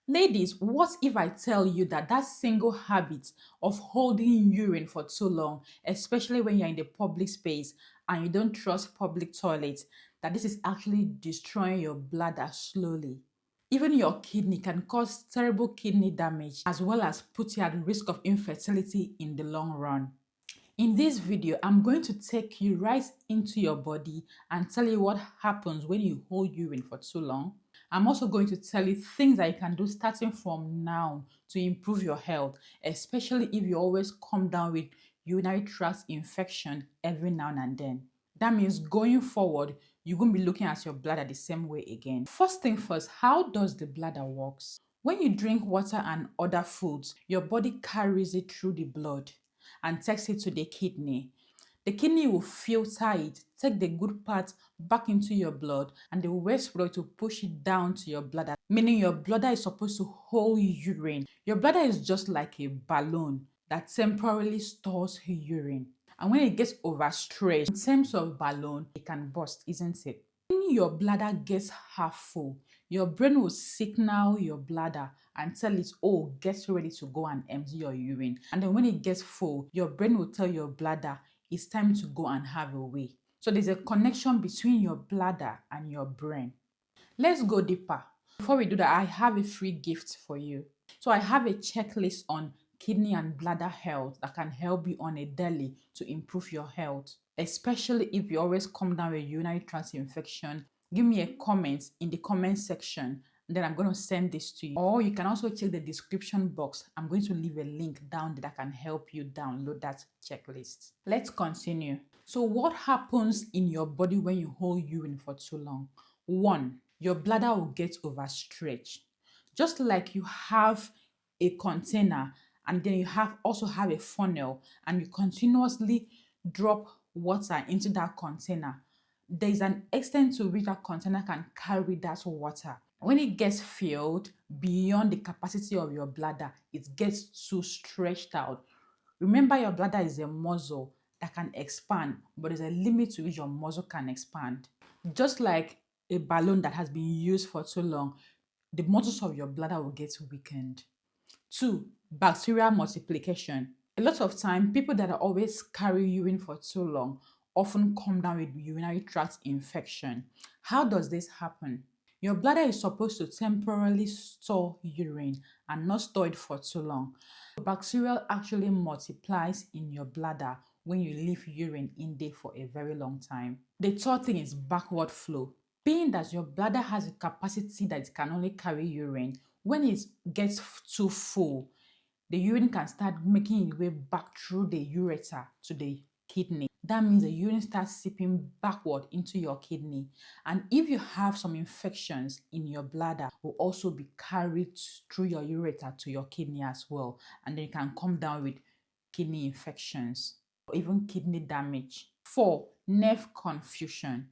Ladies, what if I tell you that that single habit of holding urine for too long, especially when you're in the public space and you don't trust public toilets, that this is actually destroying your bladder slowly? Even your kidney can cause terrible kidney damage as well as put you at risk of infertility in the long run. In this video, I'm going to take you right into your body and tell you what happens when you hold urine for too long. I'm also going to tell you things that you can do starting from now to improve your health, especially if you always come down with urinary tract infection every now and then. That means going forward, you're going to be looking at your bladder the same way again. First thing first, how does the bladder works? When you drink water and other foods, your body carries it through the blood and takes it to the kidney. The kidney will filter it, take the good part back into your blood, and the waste product to push it down to your bladder, meaning your bladder is supposed to hold urine. Your bladder is just like a balloon that temporarily stores urine. And when it gets overstretched, in terms of balloon, it can burst, isn't it? When your bladder gets half full, your brain will signal your bladder and tell it, oh, get ready to go and empty your urine. And then when it gets full, your brain will tell your bladder, it's time to go and have a wee. So there's a connection between your bladder and your brain. Let's go deeper. Before we do that, I have a free gift for you. So I have a checklist on kidney and bladder health that can help you on a daily to improve your health, especially if you always come down with urinary tract infection. Give me a comment in the comment section, and then I'm going to send this to you. Or you can also check the description box. I'm going to leave a link down there that can help you download that checklist. Let's continue. So what happens in your body when you hold urine for too long? One, your bladder will get overstretched. Just like you have a container and then you also have a funnel and you continuously drop water into that container, there is an extent to which that container can carry that water. When it gets filled beyond the capacity of your bladder, it gets too stretched out. Remember, your bladder is a muscle that can expand, but there's a limit to which your muscle can expand. Just like a balloon that has been used for too long, the muscles of your bladder will get weakened. Two, bacterial multiplication. A lot of time, people that are always carry urine for too long often come down with urinary tract infection. How does this happen? Your bladder is supposed to temporarily store urine and not store it for too long. Bacteria actually multiplies in your bladder when you leave urine in there for a very long time. The third thing is backward flow. Being that your bladder has a capacity that it can only carry urine, when it gets too full, the urine can start making its way back through the ureter to the kidney. That means the urine starts seeping backward into your kidney. And if you have some infections in your bladder, will also be carried through your ureter to your kidney as well. And then you can come down with kidney infections or even kidney damage. Four, nerve confusion.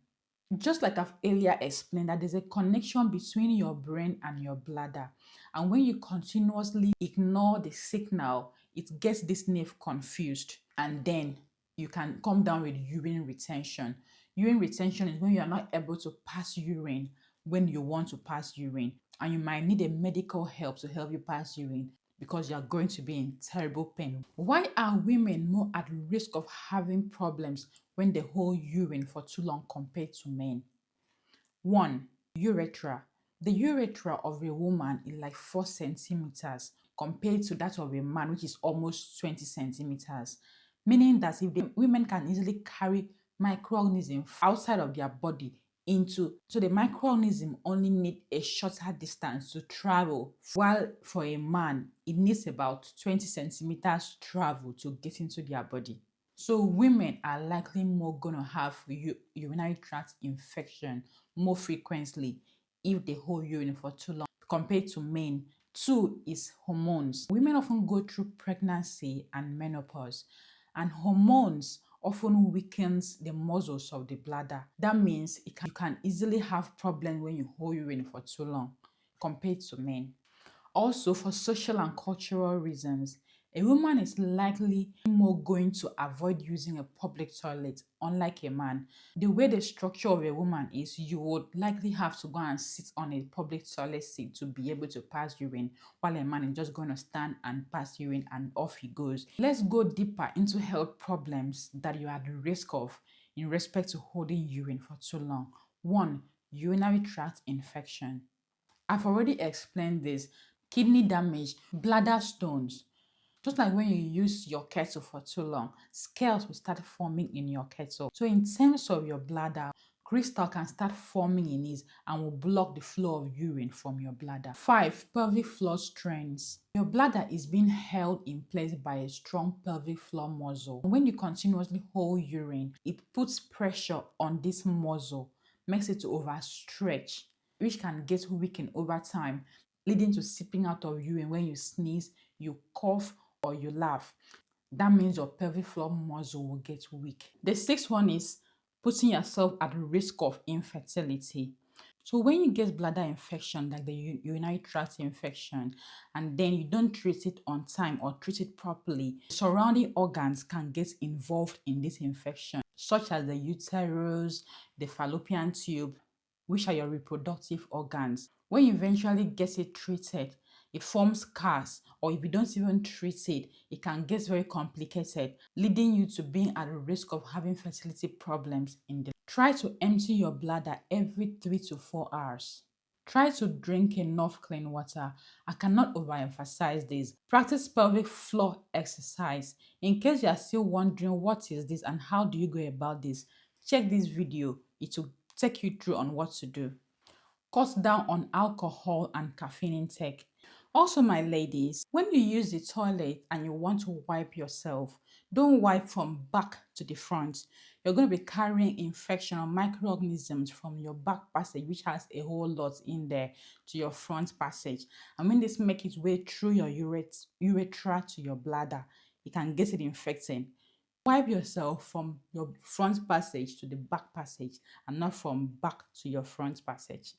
Just like I've earlier explained, that there's a connection between your brain and your bladder. And when you continuously ignore the signal, it gets this nerve confused. And then you can come down with urine retention. Urine retention is when you are not able to pass urine when you want to pass urine. And you might need a medical help to help you pass urine because you are going to be in terrible pain. Why are women more at risk of having problems when they hold urine for too long compared to men? One, urethra. The urethra of a woman is like 4 centimeters compared to that of a man, which is almost 20 centimeters. Meaning that if the women can easily carry microorganisms outside of their body so the microorganism only need a shorter distance to travel, while for a man it needs about 20 centimeters travel to get into their body. So women are likely more going to have urinary tract infection more frequently if they hold urine for too long compared to men. Two is hormones. Women often go through pregnancy and menopause, and hormones often weakens the muscles of the bladder. That means you can easily have problems when you hold urine for too long compared to men. Also, for social and cultural reasons, A woman is likely more going to avoid using a public toilet, unlike a man. The way the structure of a woman is, you would likely have to go and sit on a public toilet seat to be able to pass urine, while a man is just going to stand and pass urine and off he goes. Let's go deeper into health problems that you are at risk of in respect to holding urine for too long. 1. Urinary tract infection. I've already explained this. Kidney damage, bladder stones. Just like when you use your kettle for too long, scales will start forming in your kettle. So in terms of your bladder, crystal can start forming in it and will block the flow of urine from your bladder. 5. Pelvic floor strains. Your bladder is being held in place by a strong pelvic floor muscle. When you continuously hold urine, it puts pressure on this muscle, makes it to overstretch, which can get weakened over time, leading to seeping out of urine when you sneeze, you cough, or you laugh. That means your pelvic floor muscle will get weak. The sixth one is putting yourself at risk of infertility. So when you get bladder infection, like the urinary tract infection, and then you don't treat it on time or treat it properly, surrounding organs can get involved in this infection, such as the uterus, the fallopian tube, which are your reproductive organs. When you eventually get it treated, it forms scars, or if you don't even treat it, it can get very complicated, leading you to being at risk of having fertility problems in the. Try to empty your bladder every 3 to 4 hours. Try to drink enough clean water. I cannot overemphasize this. Practice pelvic floor exercise. In case you are still wondering what is this and how do you go about this, check this video. It will take you through on what to do. Cut down on alcohol and caffeine intake. Also, my ladies, when you use the toilet and you want to wipe yourself, don't wipe from back to the front. You're going to be carrying infection or microorganisms from your back passage, which has a whole lot in there, to your front passage. And when this makes its way through your urethra to your bladder, it can get it infected. Wipe yourself from your front passage to the back passage and not from back to your front passage.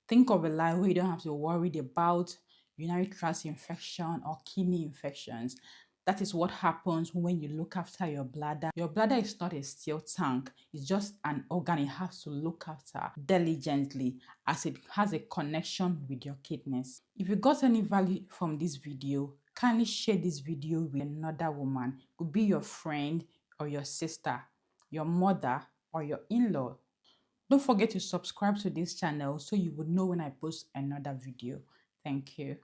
Think of a life where you don't have to worry about urinary tract infection or kidney infections. That is what happens when you look after your bladder. Your bladder is not a steel tank. It's just an organ you have to look after diligently, as it has a connection with your kidneys. If you got any value from this video, kindly share this video with another woman. It could be your friend or your sister, your mother or your in-law. Don't forget to subscribe to this channel so you would know when I post another video. Thank you.